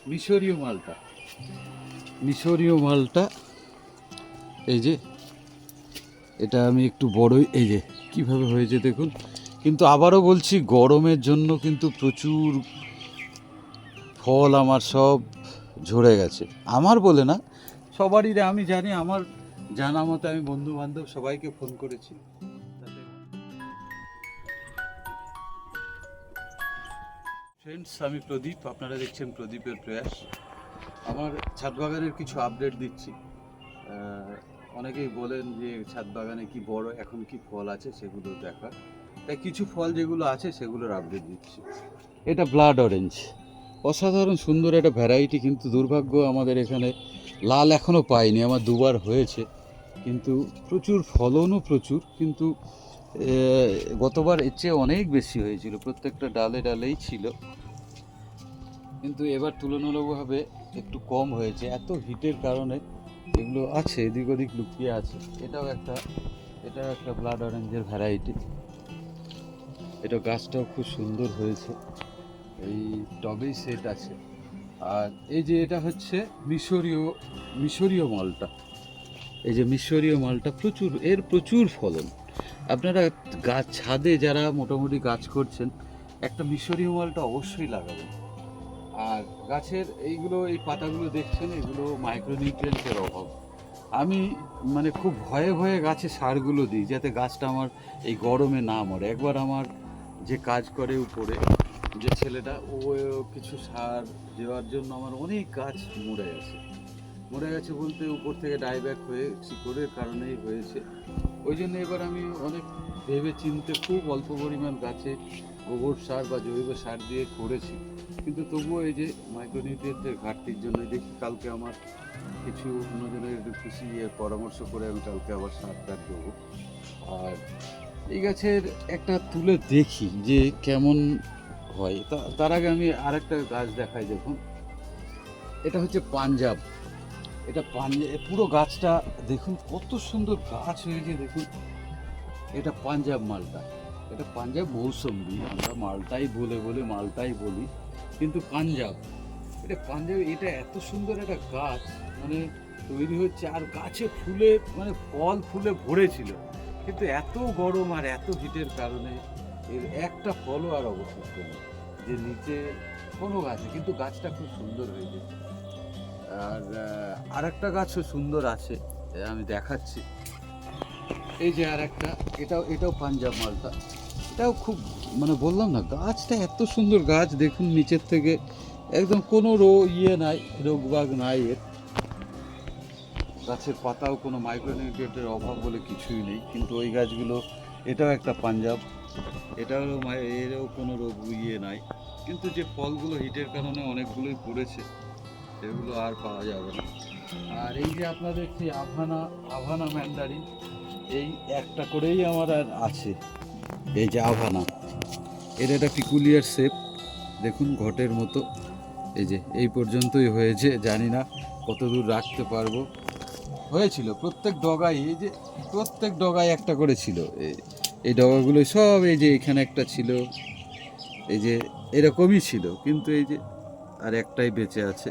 মিশরীয় মালটা, মিশরীয় মালটা। এই যে এটা আমি একটু বড়ই, এই যে কিভাবে হয়েছে দেখুন। কিন্তু আবারও বলছি, গরমের জন্য কিন্তু প্রচুর ফল আমার সব ঝরে গেছে। আমার বলে না, সবারই। আমি জানি, আমার জানা মতো আমি বন্ধু বান্ধব সবাইকে ফোন করেছি। ফ্রেন্ডস, আমি প্রদীপ, আপনারা দেখছেন প্রদীপের প্রয়াস। আমার ছাদ বাগানের কিছু আপডেট দিচ্ছি। অনেকেই বলেন যে ছাদ বাগানে কি বড় এখন কি ফল আছে সেগুলো দেখা, তাই কিছু ফল যেগুলো আছে সেগুলোর আপডেট দিচ্ছি। এটা ব্লাড অরেঞ্জ, অসাধারণ সুন্দর একটা ভ্যারাইটি, কিন্তু দুর্ভাগ্য আমাদের এখানে লাল এখনও পাইনি। আমার দুবার হয়েছে, কিন্তু প্রচুর ফলনও প্রচুর, কিন্তু গতবার এর চেয়ে অনেক বেশি হয়েছিল, প্রত্যেকটা ডালে ডালেই ছিল। কিন্তু এবার তুলনামূলকভাবে একটু কম হয়েছে, এত হিটের কারণে এগুলো আছে এদিক ওদিক লুকিয়ে আছে। এটাও একটা ব্লাড অরেঞ্জের ভ্যারাইটি। এটা গাছটাও খুব সুন্দর হয়েছে, এই টবেই সেট আছে। আর এই যে এটা হচ্ছে মিশরীয় মালটা। এই যে মিশরীয় মালটা প্রচুর ফলন। আপনারা গাছ ছাদে যারা মোটামুটি গাছ করছেন, একটা মিশরীয় মালটা অবশ্যই লাগাবেন। আর গাছের এই পাতাগুলো দেখছেন, এগুলো মাইক্রোনিউট্রিয়েন্টের অভাব। আমি মানে খুব ভয়ে ভয়ে গাছে সারগুলো দিই, যাতে গাছটা আমার এই গরমে না মরে। একবার আমার যে কাজ করে উপরে যে ছেলেটা, ও কিছু সার দেওয়ার জন্য আমার অনেক গাছ মরে গেছে বলতে উপর থেকে ডাইব্যাক হয়ে শিকড়ের কারণেই হয়েছে। ওই জন্য এবার আমি অনেক ভেবে চিনতে খুব অল্প পরিমাণ গাছে গোবর সার বা জৈব সার দিয়ে করেছি। কিন্তু তবুও এই যে মাইক্রোনিউট্রিয়েন্টের ঘাটতির জন্য দেখি, কালকে আমার কিছু অন্যজনের একটু খুশি পরামর্শ করে আমি কালকে আবার সার টার দেবো। আর এই গাছের একটা তুলে দেখি যে কেমন হয়। তার আগে আমি আরেকটা গাছ দেখাই, দেখুন। এটা হচ্ছে পাঞ্জাব। এটা পুরো গাছটা দেখুন কত সুন্দর গাছ হয়েছে, দেখুন। এটা পাঞ্জাব মালটা, এটা পাঞ্জাব মৌসম্বি। আমরা মালটাই মালটাই বলি, কিন্তু পাঞ্জাব এটা এত সুন্দর একটা গাছ, মানে তৈরি হচ্ছে। আর গাছে ফল ফুলে ভরেছিল, কিন্তু এত গরম আর এত হিটের কারণে এর একটা ফলও আর অবশিষ্ট নেই। যে নিচে কোনো গাছে, কিন্তু গাছটা খুব সুন্দর হয়েছে। আর একটা গাছও সুন্দর আছে, আমি দেখাচ্ছি। এই যে আর একটা, এটাও পাঞ্জাব মালটা। এটাও খুব, বললাম না, গাছটা এত সুন্দর গাছ, দেখুন নিচের থেকে একদম কোনো রোগবাগ নাই এর। গাছের পাতাও কোনো মাইক্রোনিউট্রিয়েন্টের অভাব বলে কিছুই নেই। কিন্তু ওই গাছগুলো, এটাও একটা পাঞ্জাব, এরও কোনো রোগ নাই। কিন্তু যে ফলগুলো হিটের কারণে অনেকগুলোই পড়েছে, সেগুলো আর পাওয়া যাবে না। আর এই যে আপনাদের সেই আভানা ম্যান্ডারিন, এই একটা করেই আমার আর আছে। এই যে আভানা, এর একটা পিকুলিয়ার শেপ, দেখুন ঘটের মতো। এই পর্যন্তই হয়েছে, জানি না কত দূর রাখতে পারবো। হয়েছিল প্রত্যেক ডগায় একটা করে ছিল। এই ডগাগুলো সব, এই যে এখানে একটা ছিল, এই যে এরকমই ছিল, কিন্তু এই যে আর একটাই বেঁচে আছে।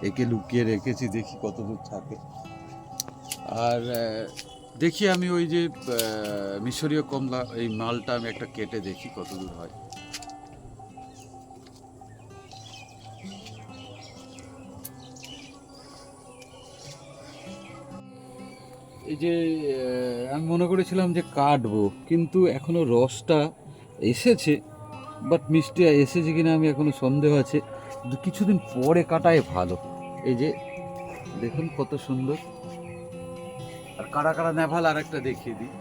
একে লুকিয়ে রেখেছি, দেখি কত দূর থাকে। আর দেখি আমি ওই যে মিশরীয় কমলা, এই মালটা আমি একটা কেটে দেখি কত দূর হয়। এই যে আমি মনে করেছিলাম যে কাটবো, কিন্তু এখনো রসটা এসেছে, বাট মিষ্টি এসেছে কিনা আমি এখনো সন্দেহ আছে। কিছুদিন পরে কাটাই ভালো। এই যে দেখুন কত সুন্দর। আর কারা কারা নেভাল আর একটা দেখিয়ে দিই।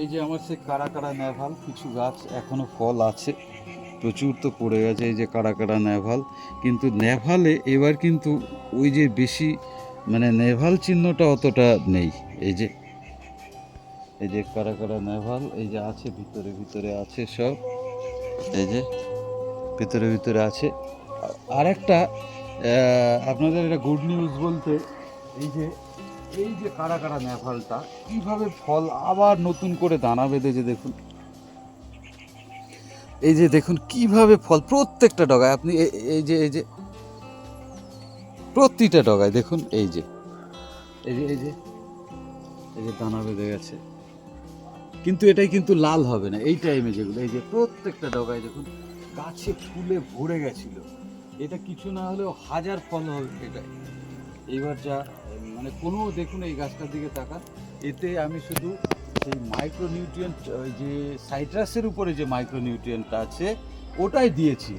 এই যে আমার সেই কারা কারা নেভাল, কিছু গাছ এখনো ফল আছে, প্রচুর তো পড়ে গেছে। এই যে কারা কারা নেভাল, কিন্তু নেভালে এবার কিন্তু ওই যে বেশি, নেভাল চিহ্নটা অতটা নেই। এই যে কারা কারা নেভাল, এই যে আছে ভিতরে আছে সব, এই যে ভিতরে আছে। আর একটা আপনাদের একটা গুড নিউজ বলতে, এই যে কারা কারা নেভালটা কিভাবে ফল আবার নতুন করে দানা বেঁধেছে, দেখুন। এই যে দেখুন কিভাবে ফল প্রত্যেকটা ডগায়। আপনি এই যে প্রতিটা ডগায় দেখুন এই যে এই যে এই যে এই যে দানা বেঁধে গেছে, কিন্তু এটাই কিন্তু লাল হবে না এই টাইমে যেগুলো, এই যে প্রত্যেকটা ডগায় দেখুন গাছে ফুলে ভরে গেছিল। এটা কিছু না হলেও 1000 ফল হবে এটা। এইবার যা মানে কোনো দেখুন এই গাছটার দিকে তাকান, এতে আমি শুধু সেই মাইক্রোনিউট্রিয়েন্ট ওই যে সাইট্রাসের উপরে যে মাইক্রোনিউট্রিয়েন্টটা আছে ওটাই দিয়েছি,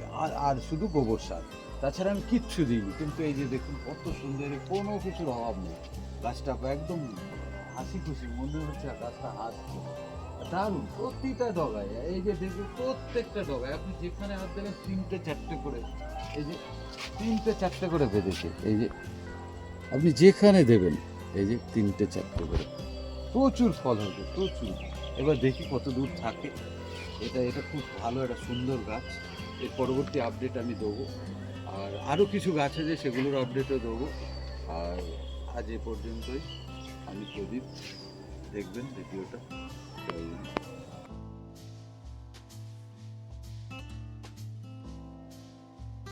আর শুধু গোবর সার, তাছাড়া আমি কিচ্ছু দিইনি। কিন্তু এই যে দেখুন কত সুন্দর, কোনো কিছুর অভাব নেই, গাছটা একদম হাসি খুশি, মনে হচ্ছে গাছটা হাসছে, দারুণ। প্রতিটা ডগায় এই যে দেখুন প্রত্যেকটা ডগায় আপনি যেখানে হাত দেবেন 3টে 4টে করে, এই যে 3টে 4টে করে বেঁধেছে, এই যে আপনি যেখানে দেবেন এই যে 3টে 4টে করে, প্রচুর ফল হবে প্রচুর। এবার দেখি কত দূর থাকে। এটা খুব ভালো একটা সুন্দর গাছ। এর পরবর্তী আপডেট আমি দেবো, আর আরও কিছু গাছ আছে সেগুলোর আপডেটও দেবো। আর আজ এ পর্যন্তই। আমি প্রদীপ, দেখবেন ভিডিওটা।